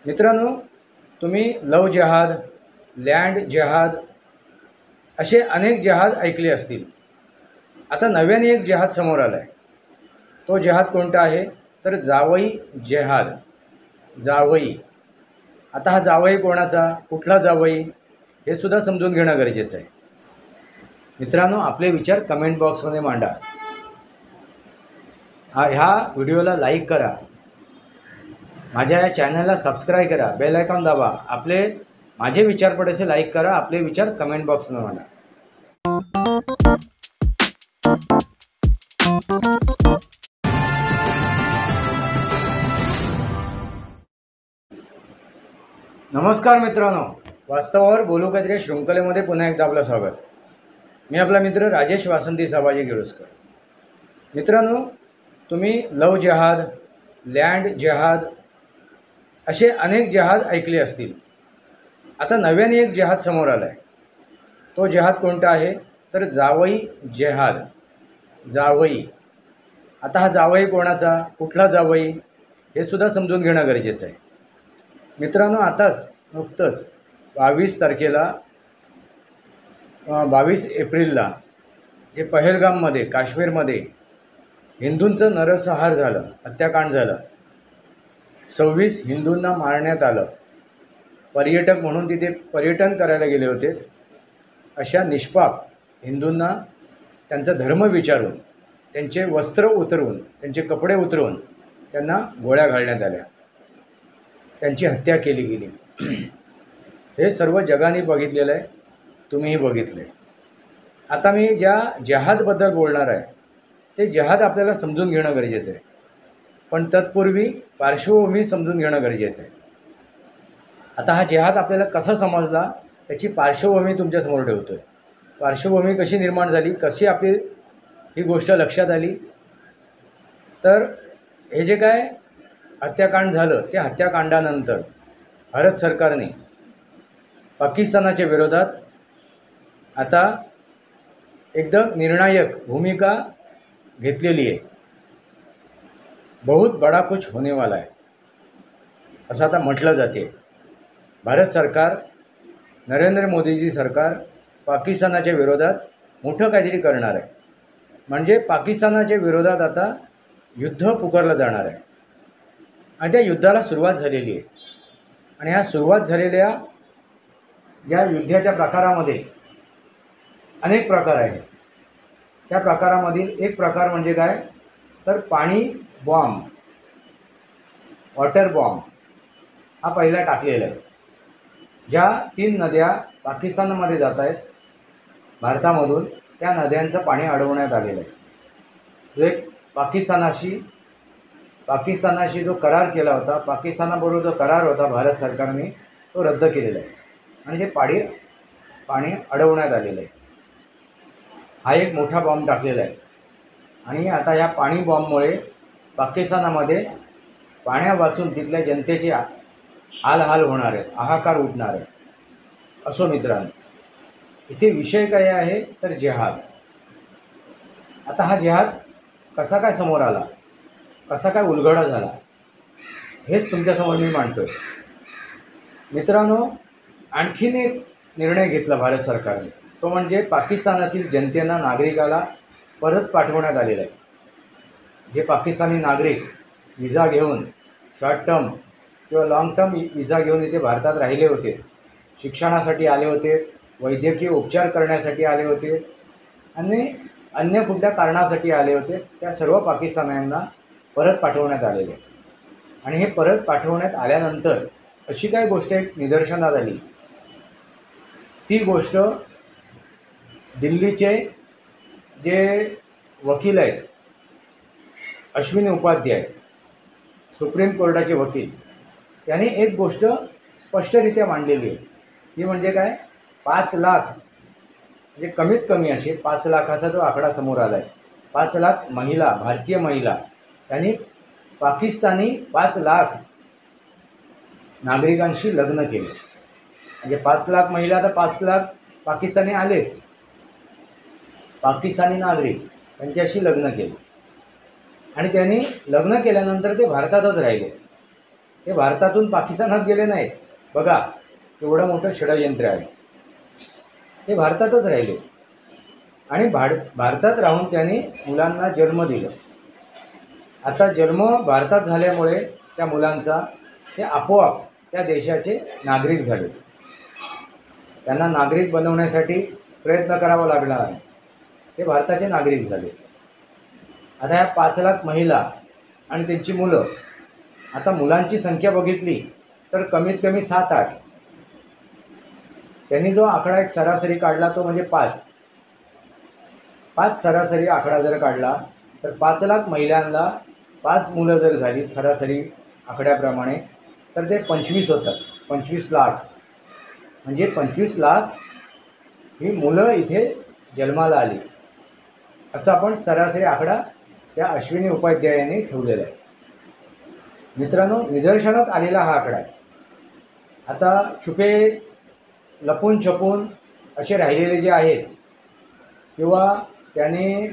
मित्रांनो, तुम्ही लव जहाद, लँड जहाद असे अनेक जहाद ऐकले असतील. आता नव्याने एक जहाद समोर आला आहे. तो जहाद कोणता आहे तर जावई जहाद. जावई. आता हा जावई कोणाचा, कुठला जावई हे सुद्धा समजून घेणं गरजेचं आहे. मित्रांनो, आपले विचार कमेंट बॉक्समध्ये मांडा. ह्या व्हिडिओला लाईक करा, माझ्या या चॅनलला सबस्क्राईब करा, बेल आयकॉन दाबा. माझे विचार पडायचे लाईक करा, आपले विचार कमेंट बॉक्समध्ये मांडा. नमस्कार मित्रांनो, वास्तवावर बोलू काहीतरी शृंखलेमध्ये पुन्हा एकदा आपलं स्वागत. मी आपला मित्र राजेश वासंती साबाजी गिळुसकर. मित्रांनो, तुम्ही लव जहाद, लँड जहाद असे अनेक जहाद ऐकले असतील. आता नव्याने एक जहाद समोर आला आहे. तो जहाद कोणता आहे तर जावई जहाद. जावई. आता हा जावई कोणाचा, कुठला जावई हे सुद्धा समजून घेणं गरजेचं आहे. मित्रांनो, नुकतंच 22 एप्रिलला जे पहलगाममध्ये काश्मीरमध्ये हिंदूंचं नरसंहार झालं, हत्याकांड झालं. 26 हिंदूंना मारण्यात आलं. पर्यटक म्हणून तिथे पर्यटन करायला गेले होते. अशा निष्पाप हिंदूंना त्यांचा धर्म विचारून, त्यांचे वस्त्र उतरवून, त्यांचे कपडे उतरवून त्यांना गोळ्या घालण्यात आल्या. त्यांची हत्या केली गेली. हे सर्व जगाने बघितलेलं आहे, तुम्हीही बघितलं आहे. आता मी ज्या जहादबद्दल बोलणार आहे ते जहाद आपल्याला समजून घेणं गरजेचं आहे. पण तत्पूर्वी पार्श्वभूमी समजून घेणं गरजेचं आहे. आता हा जहाद आपल्याला कसा समजला त्याची पार्श्वभूमी तुमच्यासमोर ठेवतो आहे. पार्श्वभूमी कशी निर्माण झाली, कशी आपली ही गोष्ट लक्षात आली, तर हे जे काय हत्याकांड झालं त्या हत्याकांडानंतर भारत सरकारने पाकिस्तानाच्या विरोधात आता एकदम निर्णायक भूमिका घेतलेली आहे. बहुत बड़ा कुछ होने वाला है असं आता म्हटलं जाते. भारत सरकार, नरेंद्र मोदीजी सरकार पाकिस्तानाच्या विरोधात मोठं काहीतरी करणार आहे. म्हणजे पाकिस्तानाच्या विरोधात आता युद्ध पुकारलं जाणार आहे आणि त्या युद्धाला सुरुवात झालेली आहे. आणि ह्या सुरुवात झालेल्या या युद्धाच्या प्रकारामध्ये अनेक प्रकार आहेत. त्या प्रकारामधील एक प्रकार म्हणजे काय तर पाणी बॉम्ब, वॉटर बॉम्ब हा पहिला टाकलेला आहे. ज्या 3 नद्या पाकिस्तानमध्ये जात आहेत भारतामधून, त्या नद्यांचं पाणी अडवण्यात आलेलं आहे. जो एक पाकिस्तानाशी जो करार केला होता, पाकिस्तानाबरोबर जो करार होता भारत सरकारने, तो रद्द केलेला आहे आणि जे पाणी अडवण्यात आलेलं आहे. हा एक मोठा बॉम्ब टाकलेला आहे. आणि आता या पाणी बॉम्बमुळे पाकिस्तानामध्ये पाण्यावाचून तिथल्या जनतेचे हाल होणार आहेत, हाहाकार उठणार आहे. असो मित्रांनो, इथे विषय काय आहे तर जहाद. आता हा जहाद कसा काय समोर आला, कसा काय उलगडा झाला हेच तुमच्यासमोर मी मांडतोय. मित्रांनो, आणखीन एक निर्णय घेतला भारत सरकारने, तो म्हणजे पाकिस्तानातील जनतेला, नागरिकाला परत पाठवण्यात आलेला आहे. जे पाकिस्तानी नागरिक विजा घेऊन, शॉर्ट टर्म किंवा लाँग टर्म विजा घेऊन इथे भारतात राहिले होते, शिक्षणासाठी आले होते, वैद्यकीय उपचार करण्यासाठी आले होते आणि अन्य कुठल्या कारणासाठी आले होते, त्या सर्व पाकिस्तान्यांना परत पाठवण्यात आलेले. आणि हे परत पाठवण्यात आल्यानंतर अशी काही गोष्ट एक निदर्शनास आली. ती गोष्ट दिल्लीचे जे वकील आहेत, अश्विनी उपाध्याय, सुप्रीम कोर्टाचे वकील, त्यांनी एक गोष्ट स्पष्टरित्या मांडलेली आहे. ती म्हणजे काय 5 लाख, म्हणजे कमीत कमी असे 5 लाखाचा जो आकडा समोर आला आहे. 5 लाख महिला, भारतीय महिला, त्यांनी पाकिस्तानी 5 लाख नागरिकांशी लग्न केले. म्हणजे 5 लाख महिला, तर 5 लाख पाकिस्तानी आलेच, पाकिस्तानी नागरिक त्यांच्याशी लग्न केले. आणि त्यांनी लग्न केल्यानंतर ते भारतातच राहिले. हे भारतातून पाकिस्तानात गेले नाहीत. बघा एवढं मोठं षडयंत्र आहे. ते भारतातच राहिले आणि भारतात राहून त्यांनी मुलांना जन्म दिला. आता जन्म भारतात झाल्यामुळे त्या मुलांचा ते आपोआप त्या देशाचे नागरिक झाले. त्यांना नागरिक बनवण्यासाठी प्रयत्न करावा लागला आहे. ते भारताचे नागरिक झाले. आता ह्या 5 लाख महिला आणि त्यांची मुलं, आता मुलांची संख्या बघितली तर कमीत कमी 7-8. त्यांनी जो आकडा एक सरासरी काढला तो म्हणजे 5 सरासरी आकडा जर काढला तर 5 लाख महिलांना 5 मुलं जर झाली सरासरी आकड्याप्रमाणे तर ते 25 होतात. 25 लाख म्हणजे 25 लाख ही मुलं इथे जन्माला आली, असं आपण सरासरी आकडा त्या अश्विनी उपाध्याय यांनी ठेवलेला आहे. मित्रांनो, निदर्शनात आलेला हा आकडा आहे. आता छुपे लपून छपून असे राहिलेले जे आहेत किंवा त्याने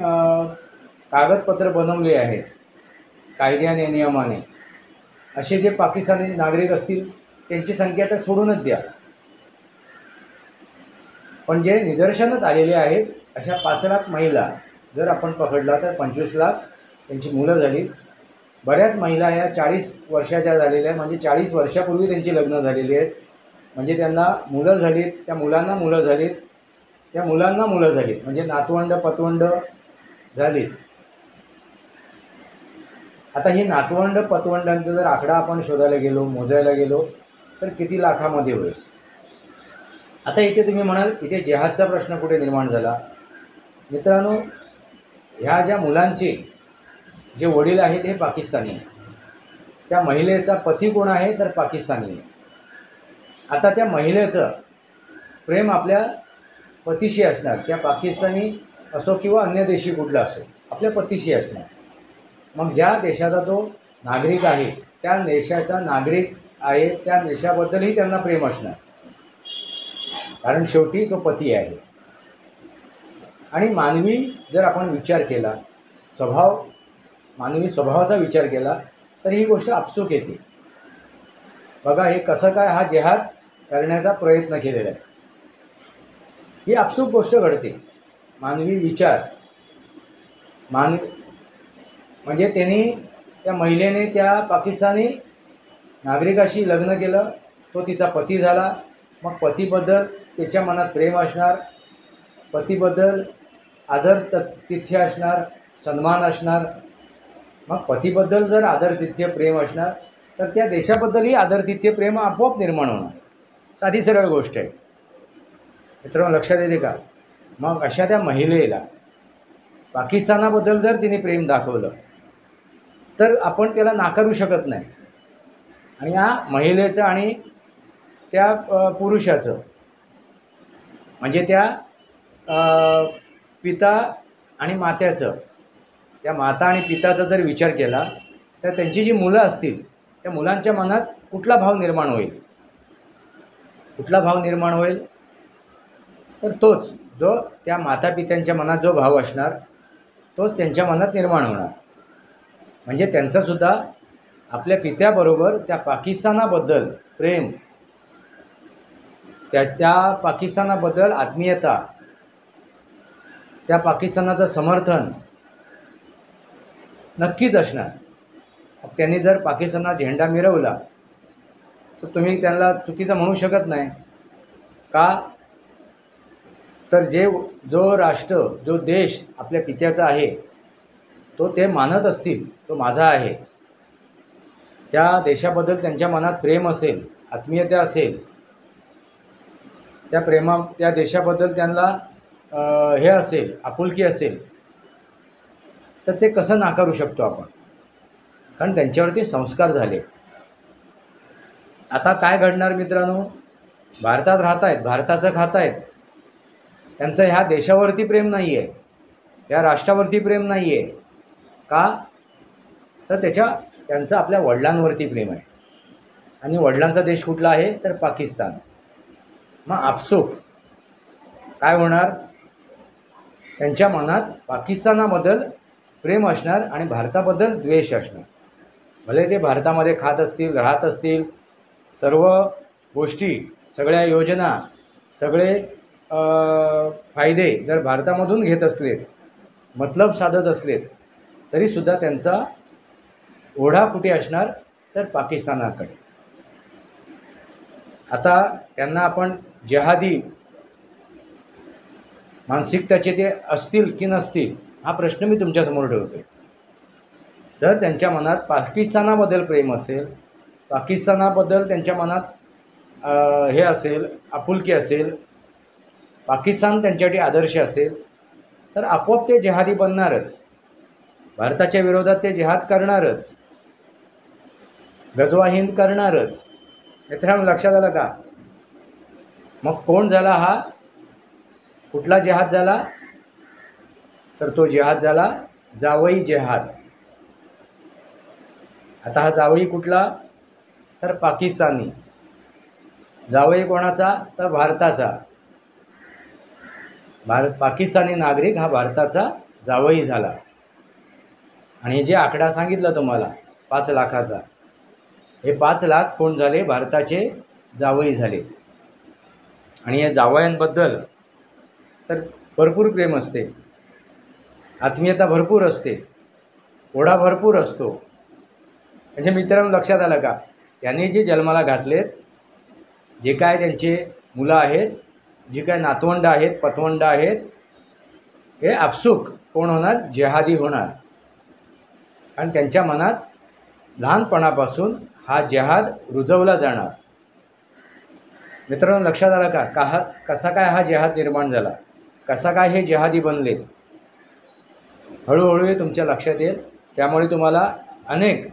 कागदपत्र बनवले आहेत कायद्याने नियमाने, असे जे पाकिस्तानी नागरिक असतील त्यांची संख्या तर सोडूनच द्या, पण जे निदर्शनात आलेले आहेत अशा 5 लाख महिला जर आपण पकडला तर 25 लाख त्यांची मुलं झाली. बऱ्याच महिला या 40 वर्षाच्या झालेल्या, म्हणजे 40 वर्षापूर्वी त्यांची लग्न झालेली आहेत. म्हणजे त्यांना मुलं झालीत, त्या मुलांना मुलं झालीत, त्या मुलांना मुलं झालीत, म्हणजे नातवंड पतवंड झालीत. आता ही नातवंड पतवंडांचा जर आकडा आपण शोधायला गेलो, मोजायला गेलो तर किती लाखामध्ये होईल. आता इथे तुम्ही म्हणाल इथे जिहादचा प्रश्न कुठे निर्माण झाला. मित्रांनो, ह्या ज्या मुलांचे जे वडील आहेत हे पाकिस्तानी आहे. त्या महिलेचा पती कोण आहे तर पाकिस्तानी आहे. आता त्या महिलेचं प्रेम आपल्या पतीशी असणार, त्या पाकिस्तानी असो किंवा अन्य देशी कुठला असो, आपल्या पतीशी असणार. मग ज्या देशाचा तो नागरिक आहे त्या देशाचा नागरिक आहे त्या देशाबद्दलही त्यांना प्रेम असणार, कारण शेवटी तो पती आहे. आणि मानवी जर आपण विचार केला, मानवी स्वभावाचा विचार केला तर ही गोष्ट आपसूक येते. बघा हे कसं काय हा जिहाद करण्याचा प्रयत्न केलेला आहे. ही आपसूक गोष्ट घडते. मानवी विचार म्हणजे त्यांनी त्या महिलेने त्या पाकिस्तानी नागरिकाशी लग्न केलं, तो तिचा पती झाला. मग पतीबद्दल त्याच्या मनात प्रेम असणार, पतीबद्दल आदर तिथ्य असणार, सन्मान असणार. मग पतीबद्दल जर आदर तिथ्य प्रेम असणार तर त्या देशाबद्दलही आदर तिथ्य प्रेम आपोआप निर्माण होणार. साधी सरळ गोष्ट आहे. मित्रांनो, लक्षात येते का. मग अशा त्या महिलेला पाकिस्तानाबद्दल जर तिने प्रेम दाखवलं तर आपण त्याला नाकारू शकत नाही. आणि या महिलेचं आणि त्या पुरुषाचं म्हणजे त्या पिता आणि मात्याचं, त्या माता आणि पिताचा जर विचार केला तर त्यांची जी मुलं असतील त्या मुलांच्या मनात कुठला भाव निर्माण होईल. कुठला भाव निर्माण होईल तर तोच जो त्या माता पित्यांच्या मनात जो भाव असणार तोच त्यांच्या मनात निर्माण होणार. म्हणजे त्यांचंसुद्धा आपल्या पित्याबरोबर त्या पाकिस्तानाबद्दल प्रेम, त्या पाकिस्तानाबद्दल आत्मीयता, त्या पाकिस्तानाचं समर्थन नक्कीच असणार. त्यांनी जर पाकिस्तानात झेंडा मिरवला तर तुम्ही त्यांना चुकीचं म्हणू शकत नाही. का तर जो राष्ट्र, जो देश आपल्या पित्याचा आहे तो ते मानत असतील तो माझा आहे, त्या देशाबद्दल त्यांच्या मनात प्रेम असेल, आत्मीयता असेल, त्या देशाबद्दल त्यांना हे असेल, आपुलकी असेल, तर ते कसं नाकारू शकतो आपण. कारण त्यांच्यावरती संस्कार झाले. आता काय घडणार मित्रांनो, भारतात राहत आहेत, भारताचं खात आहेत, त्यांचं ह्या देशावरती प्रेम नाही आहे, या राष्ट्रावरती प्रेम नाही आहे. का तर त्यांचं आपल्या वडिलांवरती प्रेम आहे. आणि वडिलांचा देश कुठला आहे तर पाकिस्तान. मग आपसूक काय होणार, त्यांच्या मनात पाकिस्तानाबद्दल प्रेम असणार आणि भारताबद्दल द्वेष असणार. भले ते भारतामध्ये खात असतील, राहत असतील, सर्व गोष्टी, सगळ्या योजना, सगळे फायदे जर भारतामधून घेत असलेत, मतलब साधत असलेत, तरीसुद्धा त्यांचा ओढा कुठे असणार तर पाकिस्तानाकडे. आता त्यांना आपण जिहादी मानसिकताचे ते असतील की नसतील हा प्रश्न मी तुमच्यासमोर ठेवतो. जर त्यांच्या मनात पाकिस्तानाबद्दल प्रेम असेल, पाकिस्तानाबद्दल त्यांच्या मनात हे असेल, आपुलकी असेल, पाकिस्तान त्यांच्यासाठी आदर्श असेल, तर आपोआप ते जिहादी बनणारच. भारताच्या विरोधात ते जिहाद करणारच, गजवा हिंद करणारच. मित्रांनो, लक्षात आलं का? मग कोण झाला हा? कुठला जिहाद झाला? तर तो जिहाद झाला जावई जिहाद. आता हा जावई कुठला? तर पाकिस्तानी. जावई कोणाचा? तर भारताचा. पाकिस्तानी नागरिक हा भारताचा जावई झाला. आणि जे आकडा सांगितला तुम्हाला 5 लाखाचा, हे 5 लाख कोण झाले? भारताचे जावई झाले. आणि या जावयांबद्दल तर भरपूर प्रेम असते, आत्मीयता भरपूर असते, ओढा भरपूर असतो. म्हणजे मित्रांनो, लक्षात आलं का? त्यांनी जे जन्माला घातलेत, जे काय त्यांचे मुलं आहेत, जी काय नातवंड आहेत, पतवंड आहेत, हे आपसूक कोण होणार? जिहादी होणार. आणि त्यांच्या मनात लहानपणापासून हा जिहाद रुजवला जाणार. मित्रांनो, लक्षात आलं का? कसा काय हा जिहाद निर्माण झाला? कसा काय हे जिहादी बनले? हळूहळू तुमच्या लक्षात येईल. त्यामुळे तुम्हाला अनेक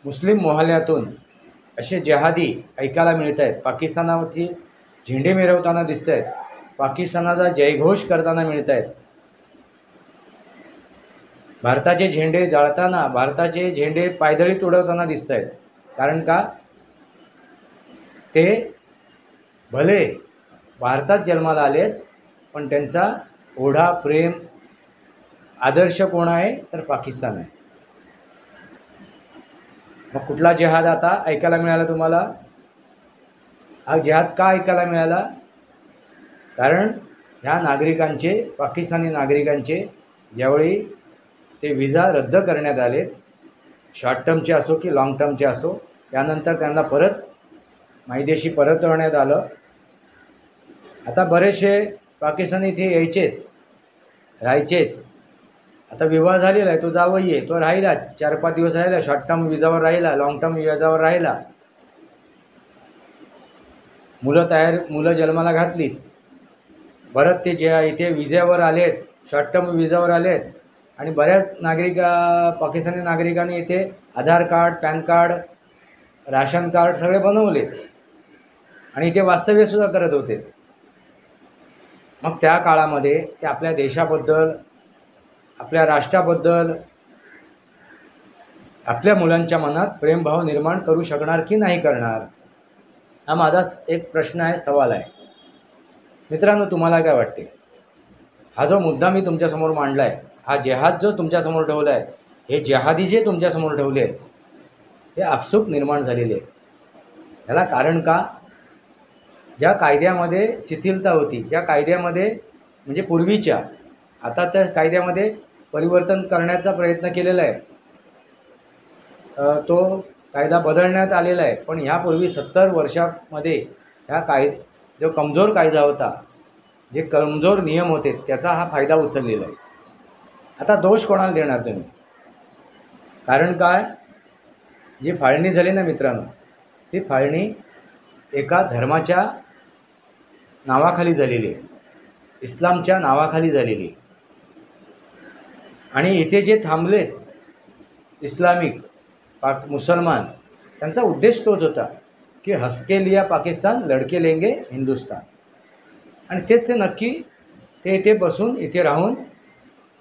मुस्लिम मोहल्ल्यातून असे जिहादी ऐकायला मिळत आहेत. पाकिस्तानावरची झेंडे मिरवताना दिसत आहेत, पाकिस्तानाचा जयघोष करताना मिळत आहेत, भारताचे झेंडे जाळताना, भारताचे झेंडे पायदळीत उडवताना दिसत आहेत. कारण का? ते भले भारतात जन्माला आलेत, पण त्यांचा ओढा, प्रेम, आदर्श कोण आहे? तर पाकिस्तान आहे. मग कुठला जिहाद आता ऐकायला मिळाला तुम्हाला? हा जिहाद का ऐकायला मिळाला? कारण ह्या नागरिकांचे, पाकिस्तानी नागरिकांचे ज्यावेळी ते विजा रद्द करण्यात आले, शॉर्ट टर्मचे असो की लाँग टर्मचे असो, त्यानंतर त्यांना परत मायदेशी परतवण्यात आलं. आता बरेचसे पाकिस्तानी इथे यायचेत, राहायचेत. आता विवाह झालेला आहे, तो जावई आहे, तो राहिला 4-5 दिवस राहिला, शॉर्ट टर्म विजावर राहिला, लाँग टर्म विजावर राहिला, मुलं जन्माला घातली, परत ते जे इथे विजावर आलेत, शॉर्ट टर्म विजावर आलेत. आणि बऱ्याच पाकिस्तानी नागरिकांनी इथे Aadhaar card, PAN card, ration card सगळे बनवले आणि इथे वास्तव्यसुद्धा करत होते. मग त्या काळामध्ये ते आपल्या देशाबद्दल, आपल्या राष्ट्राबद्दल, आपल्या मुलांच्या मनात प्रेमभाव निर्माण करू शकणार की नाही करणार? हा माझा एक प्रश्न आहे, सवाल आहे. मित्रांनो, तुम्हाला काय वाटते? हा जो मुद्दा मी तुमच्यासमोर मांडला आहे, हा जिहाद जो तुमच्यासमोर ठेवला आहे, हे जिहादी जे तुमच्यासमोर ठेवले आहेत, हे आपसूक निर्माण झालेले आहेत. याला कारण का? ज्या कायद्यामध्ये शिथिलता होती, ज्या कायद्यामध्ये म्हणजे पूर्वीच्या, आता त्या कायद्यामध्ये परिवर्तन करण्याचा प्रयत्न केलेला आहे, तो कायदा बदलण्यात आलेला आहे. पण ह्यापूर्वी 70 वर्षामध्ये ह्या जो कमजोर कायदा होता, जे कमजोर नियम होते, त्याचा हा फायदा उचललेला आहे. आता दोष कोणाला देणार तुम्ही? कारण काय? जी फाळणी झाली ना मित्रांनो, ती फाळणी एका धर्माच्या नावाखाली झालेली आहे, इस्लामच्या नावाखाली झालेली. आणि इथे जे थांबलेत इस्लामिक मुसलमान, त्यांचा उद्देश तोच होता की हसके लिया पाकिस्तान, लडके लेंगे हिंदुस्तान. आणि तेच ते नक्की ते इथे बसून, इथे राहून,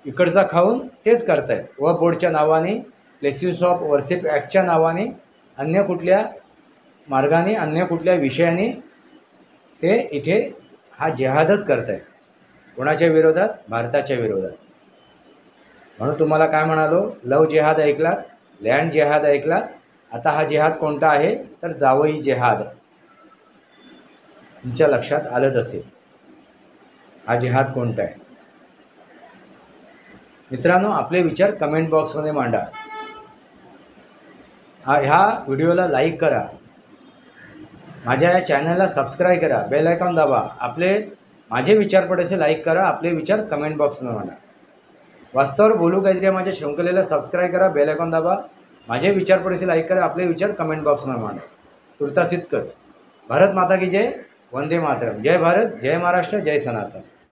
इकडचा खाऊन तेच करत आहेत. वक्फ बोर्डच्या नावाने, प्लेसेस ऑफ वर्शिप ॲक्टच्या नावाने, अन्य कुठल्या मार्गाने, अन्य कुठल्या विषयाने ते इथे हा जिहादच करत आहेत. कोणाच्या विरोधात? भारताच्या विरोधात. म्हणून तुम्हाला काय म्हणालो, लव जिहाद ऐकलात? लँड जेहाद ऐकला. आता हा जेहाद कोणता आहे तर जावई जेहाद. तुमच्या लक्षात आलंच असेल हा जेहाद कोणता आहे. मित्रांनो, आपले विचार कमेंट बॉक्समध्ये मांडा. ह्या व्हिडिओला लाईक करा, माझ्या या चॅनलला सबस्क्राईब करा, बेल आयकॉन दाबा. माझे विचार पडायचे लाईक करा, आपले विचार कमेंट बॉक्समध्ये मांडा. वास्तवावर बोलू काहीतरी माझ्या शृंखलेला सबस्क्राईब करा, बेल आयकॉन दाबा. माझे विचार पडायचे लाईक करा, आपले विचार कमेंट बॉक्समध्ये मांडा. तुर्तास इतकंच. भारत माता की जय. वंदे मातरम. जय भारत, जय महाराष्ट्र, जय सनातन.